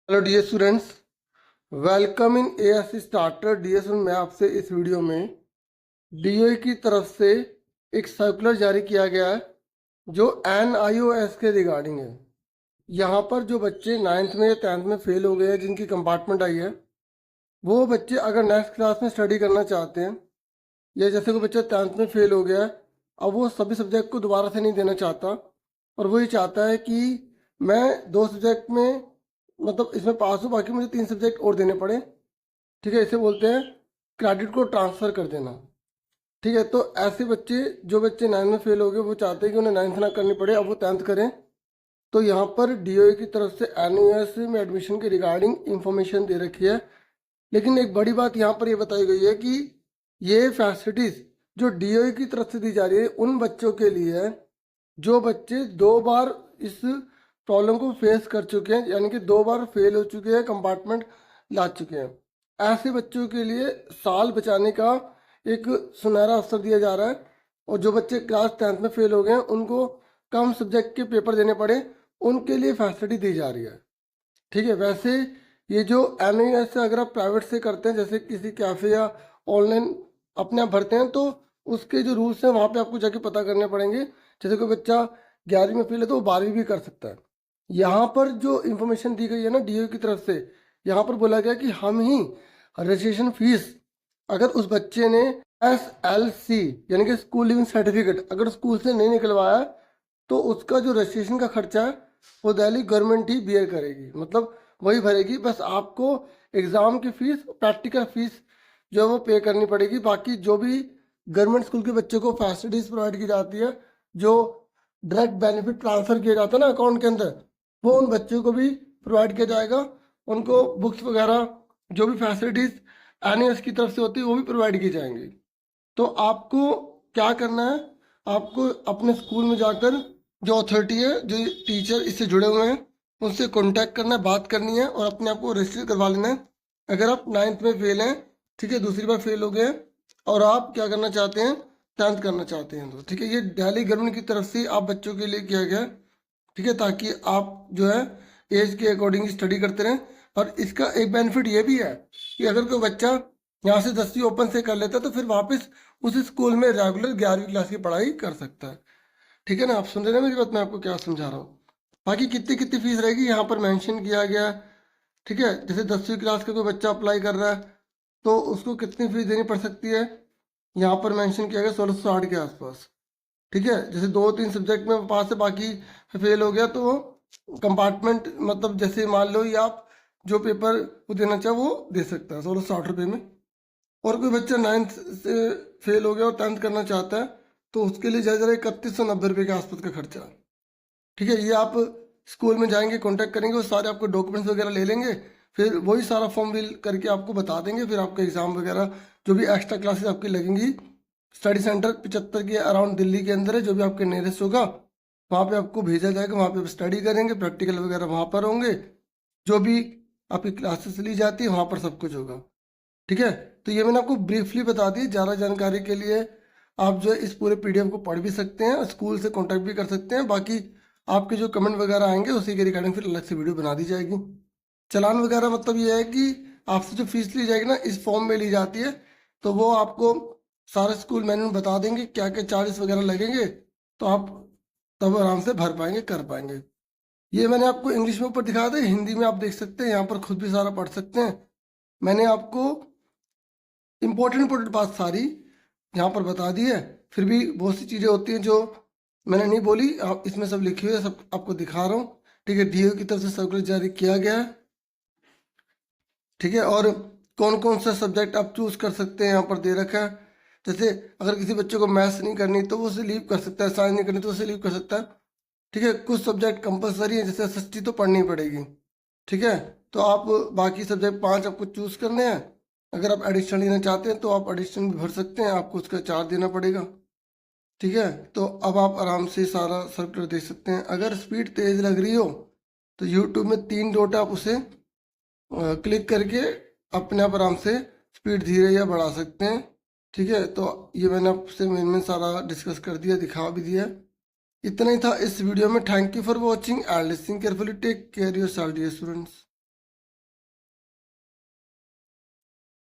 Hello dear students, welcome in ASC starter. Dear student, मैं आपसे इस वीडियो में डीओई की तरफ से एक सर्कुलर जारी किया गया है जो एनआईओएस के रिगार्डिंग है। यहाँ पर जो बच्चे 9th में या 10th में फेल हो गए हैं, जिनकी कंपार्टमेंट आई है, वो बच्चे अगर नेक्स्ट क्लास में स्टडी करना चाहते हैं, या जैसे कोई बच्चा 10th में फेल हो गया है, अब वो सभी सब्जेक्ट को दोबारा से नहीं देना चाहता और वो ये चाहता है कि मैं 2 सब्जेक्ट में मतलब इसमें पास हूँ, बाकी मुझे 3 सब्जेक्ट और देने पड़े। ठीक है, इसे बोलते हैं क्रेडिट को ट्रांसफ़र कर देना। ठीक है, तो ऐसे बच्चे, जो बच्चे 9th में फेल हो गए, वो चाहते हैं कि उन्हें 9th ना करनी पड़े, अब वो 10th करें। तो यहाँ पर डीओए की तरफ से एनयूएस में एडमिशन के रिगार्डिंग इंफॉर्मेशन दे रखी है। लेकिन एक बड़ी बात यहाँ पर ये बताई गई है कि ये फैसिलिटीज़ जो डीओए की तरफ से दी जा रही है उन बच्चों के लिए है जो बच्चे 2 बार इस प्रॉब्लम को फेस कर चुके हैं, यानी कि 2 बार फेल हो चुके हैं, कंपार्टमेंट ला चुके हैं। ऐसे बच्चों के लिए साल बचाने का एक सुनहरा अवसर दिया जा रहा है। और जो बच्चे क्लास 10th में फेल हो गए हैं, उनको कम सब्जेक्ट के पेपर देने पड़े, उनके लिए फैसिलिटी दी जा रही है। ठीक है, वैसे ये जो एनआईएस से अगर आप प्राइवेट से करते हैं, जैसे किसी कैफ़े या ऑनलाइन अपने आप भरते हैं, तो उसके जो रूल्स हैं वहाँ पे आपको जाके पता करने पड़ेंगे। जैसे कोई बच्चा 11वीं में फेल है तो वो 12वीं भी कर सकता है। यहाँ पर जो इन्फॉर्मेशन दी गई है ना डीओ की तरफ से, यहाँ पर बोला गया कि हम ही रजिस्ट्रेशन फीस, अगर उस बच्चे ने SLC यानी कि स्कूल लिविंग सर्टिफिकेट अगर स्कूल से नहीं निकलवाया, तो उसका जो रजिस्ट्रेशन का खर्चा है वो दिल्ली गवर्नमेंट ही बियर करेगी, मतलब वही भरेगी। बस आपको एग्ज़ाम की फ़ीस, प्रैक्टिकल फ़ीस जो है वो पे करनी पड़ेगी। बाकी जो भी गवर्नमेंट स्कूल के बच्चों को फैसिलिटीज़ प्रोवाइड की जाती है, जो डायरेक्ट बेनिफिट ट्रांसफ़र किया जाता है ना अकाउंट के अंदर, वो उन बच्चों को भी प्रोवाइड किया जाएगा। उनको बुक्स वगैरह जो भी फैसिलिटीज़ एनएस की तरफ से होती है वो भी प्रोवाइड की जाएंगी। तो आपको क्या करना है, आपको अपने स्कूल में जाकर जो अथॉरिटी है, जो टीचर इससे जुड़े हुए हैं, उनसे कांटेक्ट करना है, बात करनी है और अपने आप को रजिस्टर करवा लेना है। अगर आप 9th में फेल हैं, ठीक है, दूसरी बार फेल हो गए हैं और आप क्या करना चाहते हैं, 10th करना चाहते हैं, तो ठीक है, ये दिल्ली गवर्नमेंट की तरफ से आप बच्चों के लिए किया गया है। ठीक है, ताकि आप जो है एज के अकॉर्डिंग स्टडी करते रहें। और इसका एक बेनिफिट ये भी है कि अगर कोई बच्चा यहाँ से 10वीं ओपन से कर लेता है, तो फिर वापस उसी स्कूल में रेगुलर 11वीं क्लास की पढ़ाई कर सकता है। ठीक है ना, आप सुन रहे हैं मेरी बात, मैं आपको क्या समझा रहा हूँ। बाकी कितनी कितनी फीस रहेगी यहाँ पर मेंशन किया गया है। ठीक है, जैसे 10वीं क्लास का कोई बच्चा अप्लाई कर रहा है तो उसको कितनी फीस देनी पड़ सकती है, यहाँ पर मेंशन किया गया 1660 के आसपास। ठीक है, जैसे 2-3 सब्जेक्ट में पास है, बाकी फेल हो गया, तो वो कंपार्टमेंट मतलब जैसे मान लो, या आप जो पेपर वो देना चाहे वो दे सकता है 1660 रुपये में। और कोई बच्चा 9th से फेल हो गया और 10th करना चाहता है, तो उसके लिए ज़्यादा 3190 रुपये के आसपास का खर्चा। ठीक है, ये आप स्कूल में जाएंगे, कांटेक्ट करेंगे, वो सारे आपको डॉक्यूमेंट्स वगैरह ले लेंगे, फिर वही सारा फॉर्म फिल करके आपको बता देंगे। फिर आपका एग्ज़ाम वगैरह जो भी एक्स्ट्रा क्लासेस आपकी लगेंगी, स्टडी सेंटर 75 के अराउंड दिल्ली के अंदर है, जो भी आपके नियरेस्ट होगा वहाँ पे आपको भेजा जाएगा। वहाँ पे स्टडी करेंगे, प्रैक्टिकल वगैरह वहाँ पर होंगे, जो भी आपकी क्लासेस ली जाती है वहाँ पर सब कुछ होगा। ठीक है, तो ये मैंने आपको ब्रीफली बता दी। ज़्यादा जानकारी के लिए आप जो है इस पूरे PDF को पढ़ भी सकते हैं, स्कूल से कॉन्टैक्ट भी कर सकते हैं। बाकी आपके जो कमेंट वगैरह आएंगे उसी के रिगार्डिंग फिर अलग से वीडियो बना दी जाएगी। चालान वगैरह मतलब ये है कि आपसे जो फीस ली जाएगी ना, इस फॉर्म में ली जाती है, तो वो आपको सारे स्कूल मैनेजमेंट बता देंगे क्या क्या चार्जेस वगैरह लगेंगे, तो आप तब आराम से भर पाएंगे, कर पाएंगे। ये मैंने आपको इंग्लिश में ऊपर दिखाया था, हिंदी में आप देख सकते हैं, यहाँ पर खुद भी सारा पढ़ सकते हैं। मैंने आपको इम्पोर्टेंट बात सारी यहाँ पर बता दी है। फिर भी बहुत सी चीज़ें होती हैं जो मैंने नहीं बोली, आप इसमें सब लिखी हुई है, सब आपको दिखा रहा हूँ। ठीक है, डीओ की तरफ से सर्कुलर जारी किया गया है। ठीक है, और कौन कौन सा सब्जेक्ट आप चूज़ कर सकते हैं यहाँ पर दे रखा है। जैसे अगर किसी बच्चे को मैथ्स नहीं करनी तो वो उसे लीव कर सकता है, साइंस नहीं करनी तो उसे लीव कर सकता है। ठीक है, कुछ सब्जेक्ट कंपलसरी है, जैसे SST तो पढ़नी पड़ेगी। ठीक है, तो आप बाकी सब्जेक्ट 5 आपको चूज़ करने हैं। अगर आप एडिशन लेना चाहते हैं तो आप एडिशन भी भर सकते हैं, आपको उसका चार्ज देना पड़ेगा। ठीक है, तो अब आप आराम से सारा सर्कुलर देख सकते हैं। अगर स्पीड तेज़ लग रही हो तो यूट्यूब में 3 डॉट आप उसे क्लिक करके अपने आप आराम से स्पीड धीरे या बढ़ा सकते हैं। ठीक है, तो ये मैंने आपसे मेन सारा डिस्कस कर दिया, दिखा भी दिया। इतना ही था इस वीडियो में। Thank you for watching and listening carefully. Take care yourself dear students.